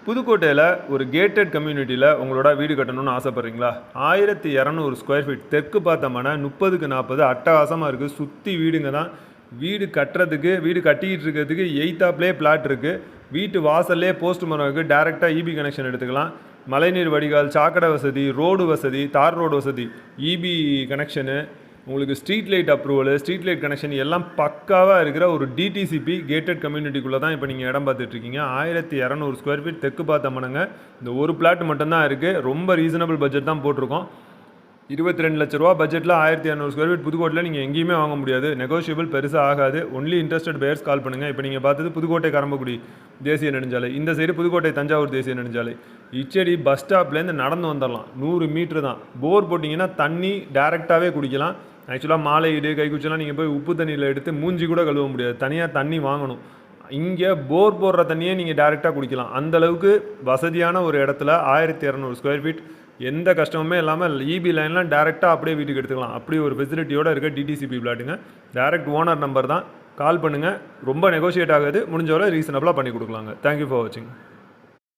புதுக்கோட்டையில் ஒரு கேட்டட் கம்யூனிட்டியில் உங்களோட வீடு கட்டணும்னு ஆசைப்பட்றீங்களா? 1200 ஸ்கொயர் ஃபீட் தெற்கு பார்த்தோம்னா 30க்கு 40 அட்டகாசமாக இருக்குது. சுற்றி வீடுங்க தான். வீடு கட்டுறதுக்கு வீடு கட்டிக்கிட்டு இருக்கிறதுக்கு எய்த்தாப்லேயே பிளாட் இருக்குது. வீட்டு வாசல்லே போஸ்ட் மரம் இருக்குது. டேரெக்டாக இபி கனெக்ஷன் எடுத்துக்கலாம். மழைநீர் வடிகால், சாக்கடை வசதி, ரோடு வசதி, தார் ரோடு வசதி, இபி கனெக்ஷனு, உங்களுக்கு street light approval, street light connection எல்லாம் பக்காவாக இருக்கிற ஒரு டிடிசிபி கேட்டட் கம்யூனிட்டிக்குள்ளே தான் இப்போ நீங்கள் இடம் பார்த்துட்ருக்கீங்க. 1200 ஸ்கொயர் ஃபீட் தெற்கு பார்த்தோம்னுங்க. இந்த ஒரு பிளாட் மட்டும்தான் இருக்குது. ரொம்ப ரீசனபிள் பட்ஜெட் தான் போட்டிருக்கோம். 22 லட்ச ரூபா பட்ஜெட்டில் 1200 ஸ்கொயர் ஃபீட் புதுக்கோட்டையில் நீங்கள் எங்கேயுமே வாங்க முடியாது. நெகோஷியபிள் பெருசாக ஆகாது. ஒன்லி இன்ட்ரெஸ்டட் பயர்ஸ் கால் பண்ணுங்கள். இப்போ நீங்கள் பார்த்தது புதுக்கோட்டை கரம்பக்குடி தேசிய நெடுஞ்சாலை, இந்த சைடு புதுக்கோட்டை தஞ்சாவூர் தேசிய நெடுஞ்சாலை. இச்சடி பஸ் ஸ்டாப்லேருந்து நடந்து வந்துடலாம். 100 மீட்ரு தான். போர் போட்டிங்கன்னா தண்ணி டேரெக்டாகவே குடிக்கலாம். ஆக்சுவலாக மாலையீடு கைக்குச்செல்லாம் நீங்கள் போய் உப்பு தண்ணியில் எடுத்து மூஞ்சி கூட கழுவ முடியாது. தனியாக தண்ணி வாங்கணும். இங்கே போர் போடுற தண்ணியே நீங்கள் டேரெக்டாக குடிக்கலாம். அந்தளவுக்கு வசதியான ஒரு இடத்துல 1200 ஸ்கொயர் ஃபீட் எந்த கஷ்டமுமே இல்லாமல் இபி லைன்லாம் டேரெக்டாக அப்படியே வீட்டுக்கு எடுத்துக்கலாம். அப்படி ஒரு ஃபெசிலிட்டியோடு இருக்க டிடிசிபி பிளாட்டுங்க. டேரெக்ட் ஓனர் நம்பர் தான். கால் பண்ணுங்கள். ரொம்ப நெகோஷியேட் ஆகாது. முடிஞ்சவரை ரீசனபிளாக பண்ணி கொடுக்கலாங்க. தேங்க்யூ ஃபார் வாட்சிங்.